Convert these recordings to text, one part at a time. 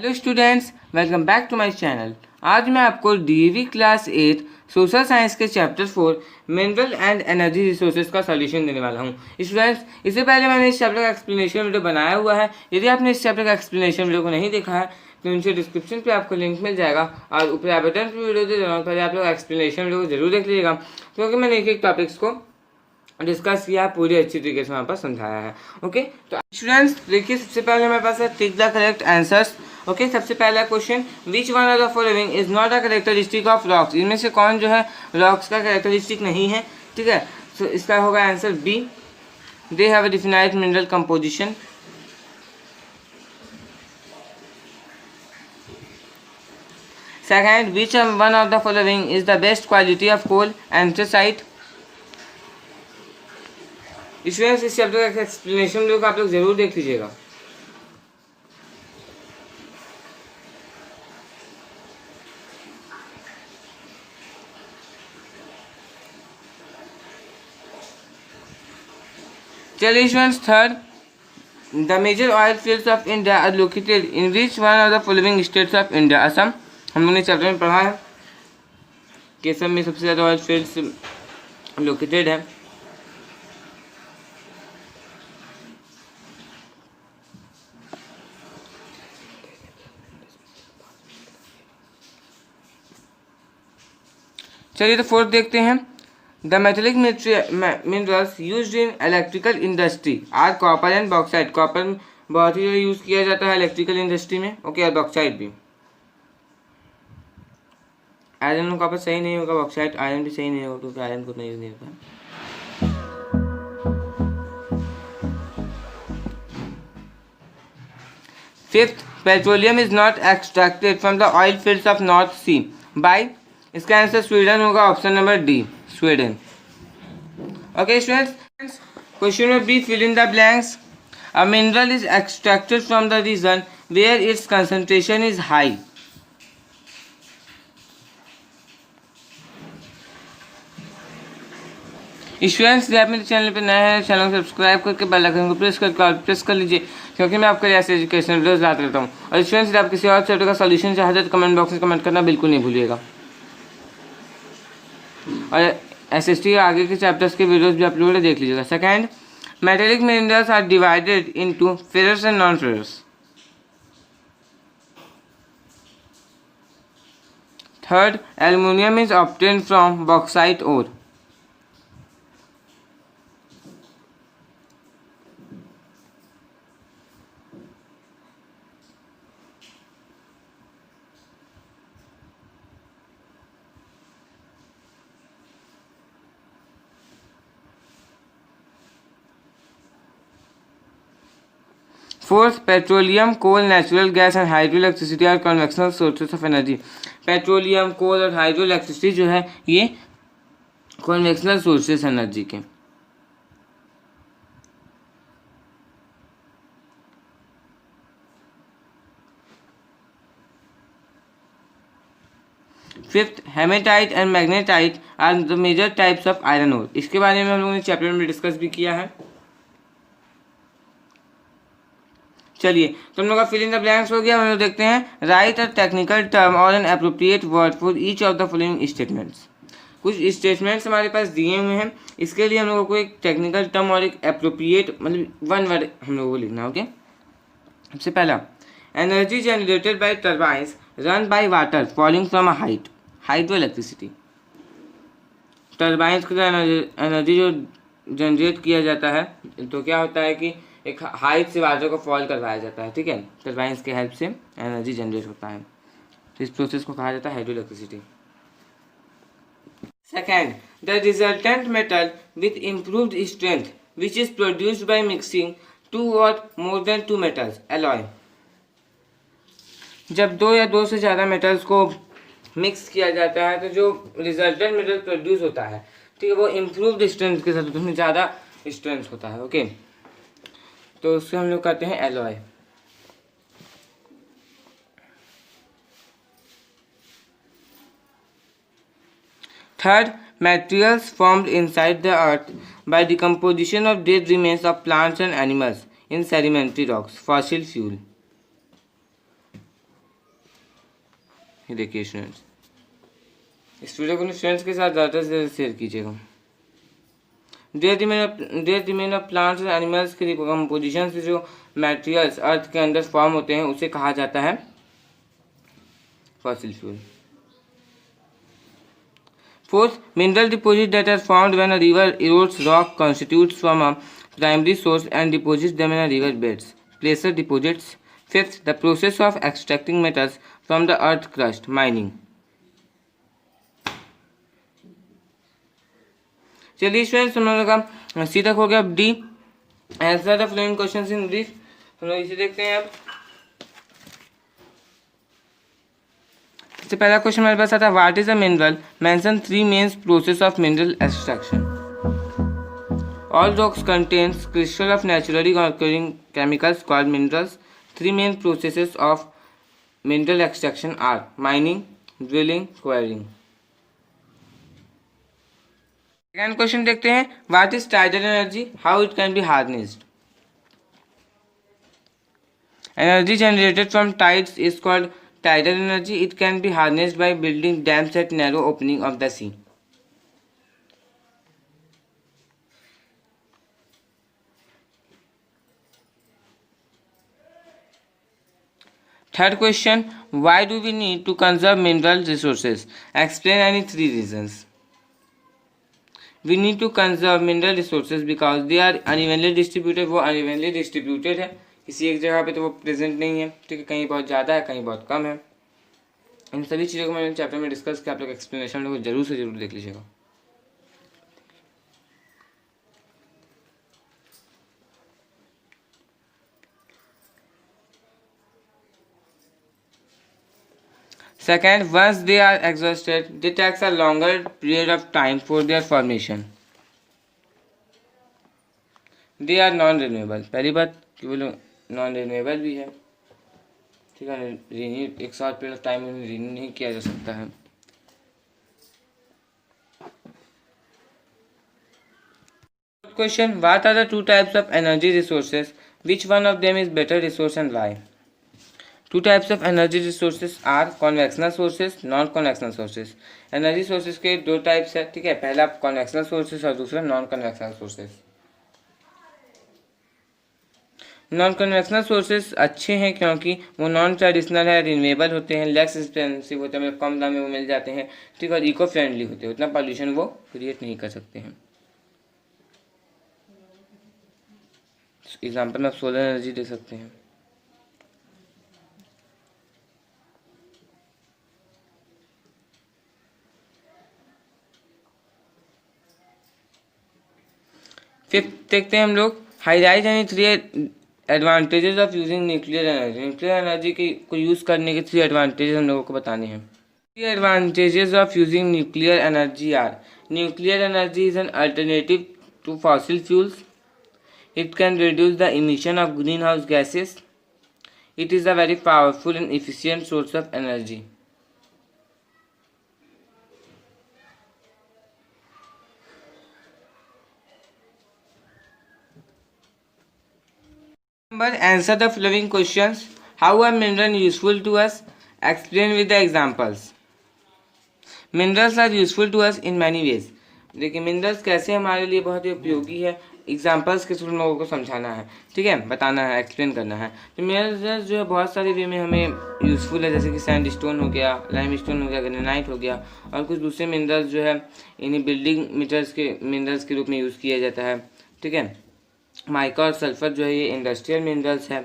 Hello students, welcome back to my channel. आज मैं आपको डीएवी क्लास 8 सोशल साइंस के chapter 4 mineral and energy resources का solution देने वाला हूँ। स्टूडेंट्स, इससे पहले मैंने इस चैप्टर का एक्सप्लेनेशन वीडियो बनाया हुआ है। यदि आपने इस चैप्टर का एक्सप्लेनेशन वीडियो को नहीं देखा है तो नीचे डिस्क्रिप्शन पे आपको लिंक मिल जाएगा और ऊपर आई बटन पर वीडियो दे रहा हूँ। पहले आप लोग एक्सप्लेनेशन वीडियो को जरूर देख लीजिएगा, क्योंकि मैंने एक एक टॉपिक्स को डिस्कस किया, पूरी अच्छी तरीके से वहाँ पर समझाया है। ओके, तो स्टूडेंट्स देखिए, सबसे पहले हमारे पास है tick the correct answers. Okay, सबसे पहला question, which one of the following is not a characteristic of rocks. इनमें से कौन जो है रॉक्स का कैरेक्टरिस्टिक नहीं है। ठीक है, तो इसका होगा answer B, they have a definite mineral composition. Second, which one of the following is the best quality of coal, anthracite. Students, इस चैप्टर का एक्सप्लेनेशन वीडियो को आप लोग जरूर देख लीजिएगा। चलिए students, third, the major oil fields of India are located in which one of the following states of India. Assam, हम लोगों ने चैप्टर में पढ़ा है कि असम में सबसे ज़्यादा ऑयल फील्ड्स लोकेटेड है। चलिए तो फोर्थ देखते हैं, the metallic minerals used in electrical industry are copper and bauxite. Copper बहुत ही यूज़ किया जाता है इलेक्ट्रिकल इंडस्ट्री में। ओके, और बॉक्साइट भी। आयरन और कॉपर सही नहीं होगा, बॉक्साइट आयरन भी सही नहीं होगा, क्योंकि आयरन को नहीं यूज नहीं होता। Fifth, petroleum is not extracted from the oil fields of North Sea by. इसका आंसर स्वीडन होगा, option number D, Sweden. Okay students, question number B, fill in the blanks. A mineral is extracted from the region where its concentration is high. Students, यदि आप मेरे channel पर नए हैं, channel को subscribe करके bell icon को press कर लीजिए, क्योंकि मैं आपके लिए ऐसे एजुकेशन वीडियोस लाते रहता हूँ। और स्टूडेंट्स, यदि आप किसी और चैप्टर का सॉल्यूशन चाहते हैं तो कमेंट बॉक्स में कमेंट करना बिल्कुल नहीं भूलिएगा। और एसएसटी आगे के चैप्टर्स के वीडियोस भी अपलोड देख लीजिएगा। Second, metallic minerals are divided into ferrous and non ferrous. Third, aluminium is obtained from bauxite ore. Fourth, petroleum, coal, natural gas and hydro electricity are conventional sources of energy. Petroleum, coal और hydro electricity जो है ये conventional sources energy के। Fifth, hematite and magnetite are the major types of iron ore. इसके बारे में हम लोगों ने चैप्टर में डिस्कस भी किया है। चलिए, तो हम लोग का फिल इन द ब्लैंक्स हो गया। हम लोग देखते हैं, राइट अ टेक्निकल टर्म और N appropriate word for each of the following statements. कुछ स्टेटमेंट्स हमारे पास दिए हुए हैं, इसके लिए हम लोगों को एक टेक्निकल टर्म और एक एप्रोप्रिएट मतलब वन वर्ड हम लोगों को लिखना। ओके, सबसे पहला, energy generated by turbines run by water falling from a height. Hydro electricity, turbines का एनर्जी जो जनरेट किया जाता है, तो क्या होता है कि एक हाइट से वाटर को फॉल करवाया जाता है। ठीक है, टर्बाइंस के हेल्प से एनर्जी जनरेट होता है, तो इस प्रोसेस को कहा जाता है hydro electricity. Second, the resultant metal with improved strength which is produced by mixing two or more than two metals, alloy. जब दो या दो से ज़्यादा मेटल्स को मिक्स किया जाता है तो जो रिजल्टेंट मेटल प्रोड्यूस होता है, ठीक है, वो इम्प्रूव्ड स्ट्रेंथ के साथ उसमें ज़्यादा स्ट्रेंथ होता है। ओके, तो उससे हम लोग कहते हैं alloy. Third, materials formed inside the earth by decomposition of dead remains of plants and animals in sedimentary rocks, fossil fuel. ये देखिए स्टूडेंट्स, इस वीडियो को स्टूडेंट्स के साथ ज़्यादा से ज़्यादा शेयर कीजिएगा। डेथ रिमेन ऑफ प्लांट्स और एनिमल्स की डिकम्पोजिशन से जो मटेरियल्स अर्थ के अंदर फॉर्म होते हैं उसे कहा जाता है fossil fuel. Fourth, mineral deposits that are formed when a river erodes rock constitutes from a primary source and deposits them in a river beds. Placer deposits. Fifth, the process of extracting metals from the earth crust, mining. चलिए students, हम लोगों का सी तक हो गया। अब D, answer the following questions in brief. हम लोग इसे देखते हैं। अब सबसे पहला क्वेश्चन हमारे पास आता है, what is a mineral? Mention 3 main process of mineral extraction. All rocks contains crystal of naturally occurring chemicals called minerals. 3 main processes of mineral extraction are mining, drilling, quarrying. Second question देखते हैं, what is tidal energy? How it can be harnessed? Energy generated from tides is called tidal energy. It can be harnessed by building dams at narrow opening of the sea. Third question, why do we need to conserve mineral resources? Explain any 3 reasons. We need to conserve mineral resources because they are unevenly distributed. वो unevenly distributed है, किसी एक जगह पे तो वो present नहीं है, ठीक है, कहीं बहुत ज़्यादा है, कहीं बहुत कम है। इन सभी चीज़ों को मैंने चैप्टर में डिस्कस किया, आप लोग एक्सप्लेनेशन लोग जरूर से जरूर देख लीजिएगा। Second, once they are exhausted, they takes a longer period of time for their formation. They are non-renewable। पहली बात कि वो लोग नॉन रिन्यूएबल भी है, ठीक है, रिन्यू एक शॉर्ट पीरियड ऑफ टाइम में रिन्यू नहीं किया जा सकता है। Question, what are the 2 types of energy resources? Which one of them is better resource and why? 2 types of energy resources are conventional sources, non conventional sources. Energy sources के 2 types है, ठीक है, पहला कॉन्वेक्शनल सोर्सेज और दूसरा non conventional sources. Non convectional sources अच्छे हैं क्योंकि वो नॉन ट्रेडिशनल है, रिन्यूएबल होते हैं, लेस एक्सपेंसिव होते हैं, कम दाम में वो मिल जाते हैं, ठीक है, और इको फ्रेंडली होते हैं, उतना पॉल्यूशन वो क्रिएट नहीं कर सकते हैं। एग्जाम्पल में आप सोलर एनर्जी दे सकते हैं। फिफ्थ देखते हैं हम लोग, highlight any 3 advantages of using nuclear energy. Nuclear energy को यूज़ करने के 3 एडवांटेजेस हम लोगों को बताने हैं। 3 advantages of using nuclear energy are, nuclear energy is an alternative to fossil fuels. It can reduce the emission of greenhouse gases. It is a very powerful and efficient source of energy. Answer the following questions. How are minerals useful to us? Explain with the examples. Minerals are useful to us in many ways. देखिए minerals कैसे हमारे लिए बहुत ही उपयोगी है, examples के through लोगों को समझाना है, ठीक है, बताना है, एक्सप्लेन करना है। तो मिनरल्स जो है बहुत सारे वे में हमें यूज़फुल है, जैसे कि सैंड स्टोन हो गया, लाइम स्टोन हो गया, ग्रेनाइट हो गया, और कुछ दूसरे मिनरल्स जो है इन्हें बिल्डिंग मिनरल्स के रूप में यूज़ किया जाता है, ठीक है। माइका और सल्फर जो है ये इंडस्ट्रियल मिनरल्स है।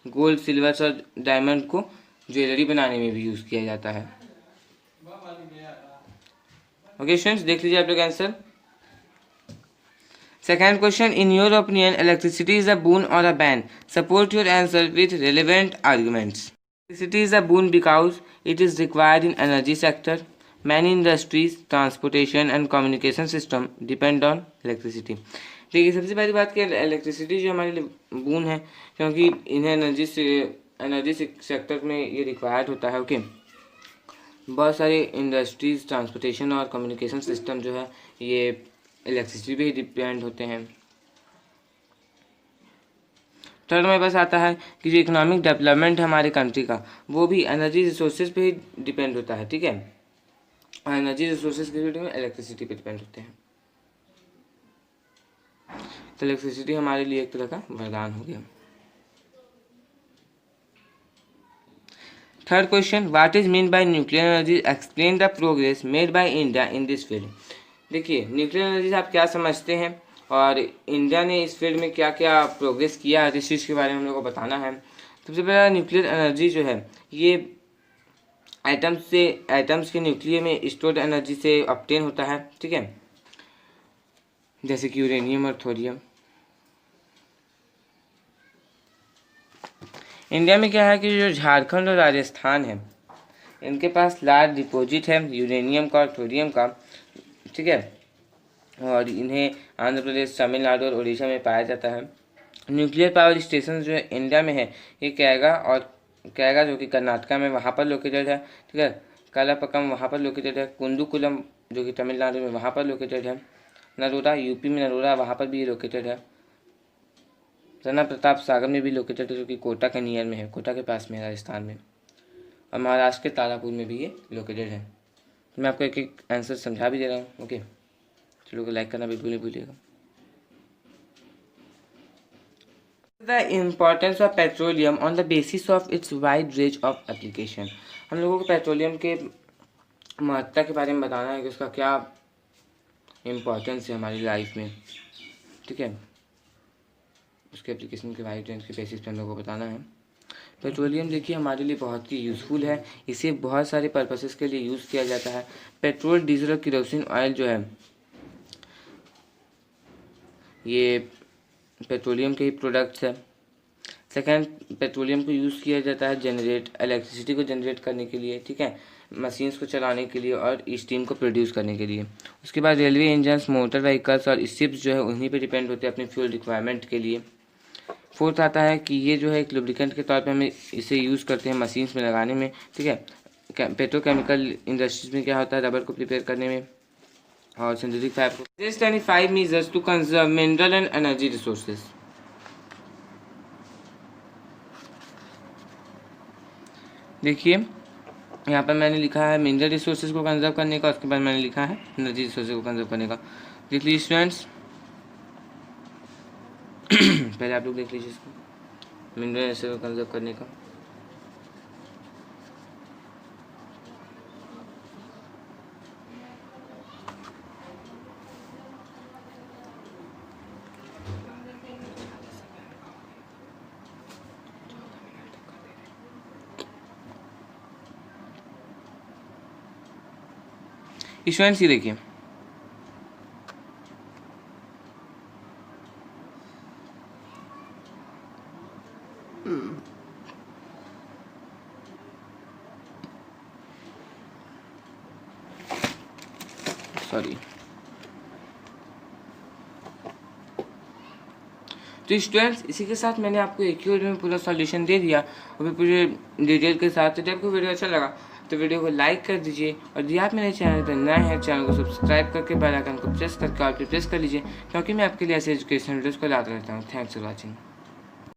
गोल्ड, सिल्वर और डायमंड को ज्वेलरी बनाने में भी यूज़ किया जाता है। ओके स्टूडेंट्स, देख लीजिए आप लोग answer. Second question, in your opinion electricity is a boon or a ban? Support your answer with relevant arguments. Electricity is a boon because it is required in energy sector. Many industries, transportation and communication system depend on electricity. देखिए सबसे पहली बात कि electricity जो हमारे लिए बून है क्योंकि इन्हें एनर्जी सेक्टर में ये रिक्वायर्ड होता है। ओके, बहुत सारे इंडस्ट्रीज, ट्रांसपोर्टेशन और कम्युनिकेशन सिस्टम जो है ये इलेक्ट्रिसिटी पे ही डिपेंड होते हैं। थर्ड हमारे पास आता है कि जो इकोनॉमिक डेवलपमेंट है हमारे कंट्री का वो भी एनर्जी रिसोर्सेज पे ही डिपेंड होता है, ठीक है। और एनर्जी रिसोर्सेज के इलेक्ट्रिसिटी पे डिपेंड होते हैं। तो इलेक्ट्रिसिटी हमारे लिए एक तरह का वरदान हो गया। Third question, what is mean by nuclear energy, explain the progress made by India in this field. देखिए न्यूक्लियर एनर्जी से आप क्या समझते हैं और इंडिया ने इस फील्ड में क्या क्या प्रोग्रेस किया है, इस चीज़ के बारे में हम लोग को बताना है। सबसे पहला न्यूक्लियर एनर्जी जो है ये एटम्स के न्यूक्लियर में स्टोर्ड एनर्जी से ऑब्टेन होता है, ठीक है, जैसे कि यूरेनियम और थोरियम। इंडिया में क्या है कि जो झारखंड और राजस्थान है इनके पास लार्ज डिपॉजिट है यूरेनियम का और थोरियम का, ठीक है, और इन्हें आंध्र प्रदेश, तमिलनाडु और उड़ीसा में पाया जाता है। न्यूक्लियर पावर स्टेशन जो है इंडिया में है ये कैगा जो कि कर्नाटका में वहाँ पर लोकेटेड है, ठीक है, कालापक्कम वहाँ पर लोकेटेड है, कुंदुकुलम जो कि तमिलनाडु में वहाँ पर लोकेटेड है, नरोदा यूपी में नरोदा वहाँ पर भी लोकेटेड है, राणा प्रताप सागर में भी लोकेटेड है जो कि कोटा के नियर में है, कोटा के पास में है राजस्थान में, और महाराष्ट्र के तारापुर में भी ये लोकेटेड है। तो मैं आपको एक एक आंसर समझा भी दे रहा हूँ, ओके। चलो को लाइक करना बिल्कुल नहीं भूलिएगा। The importance of petroleum on the basis of its wide range of application. हम लोगों को पेट्रोलियम के महत्ता के बारे में बताना है कि उसका क्या इम्पोर्टेंस है हमारी लाइफ में, ठीक है, उसके एप्लीकेशन के वाइड रेंज के बेसिस पे हम लोगों को बताना है। पेट्रोलियम देखिए हमारे लिए बहुत ही यूज़फुल है, इसे बहुत सारे पर्पसेस के लिए यूज़ किया जाता है। पेट्रोल, डीजल और केरोसिन ऑयल जो है ये पेट्रोलियम के ही प्रोडक्ट्स है। सेकेंड, पेट्रोलियम को यूज़ किया जाता है इलेक्ट्रिसिटी को जनरेट करने के लिए, ठीक है, मशीन्स को चलाने के लिए और स्टीम को प्रोड्यूस करने के लिए। उसके बाद रेलवे इंजन्स, मोटर व्हीकल्स और शिप्स जो है उन्हीं पे डिपेंड होते हैं अपने फ्यूल रिक्वायरमेंट के लिए। फोर्थ आता है कि ये जो है एक लुब्रिकेंट के तौर पे हमें इसे यूज़ करते हैं मशीन्स में लगाने में, ठीक है। पेट्रोकेमिकल इंडस्ट्रीज में क्या होता है, रबर को प्रिपेयर करने में और सिंथेटिक फाइबर को। Just any 5 measures to conserve mineral and energy resources. देखिए यहाँ पर मैंने लिखा है मिनरल रिसोर्सेज को कंजर्व करने का, उसके बाद मैंने लिखा है एनर्जी रिसोर्सेज को कंजर्व करने का। देख लीजिए स्टूडेंट्स, पहले आप लोग देख लीजिए इसको, मिनरल रिसोर्सेज को कंजर्व करने का। स्टूडेंट्स ये देखिए सॉरी, तो स्टूडेंट्स इसी के साथ मैंने आपको एक ही वीडियो में पूरा सॉल्यूशन दे दिया और फिर पूरे डिटेल के साथ। यदि आपको वीडियो अच्छा लगा तो वीडियो को लाइक कर दीजिए और यदि आप मेरे चैनल पर नए हैं चैनल को सब्सक्राइब करके बेल आइकन को प्रेस करके ऑल पे प्रेस कर लीजिए, क्योंकि मैं आपके लिए ऐसे एजुकेशन वीडियोस को लाता रहता हूँ। Thanks for watching.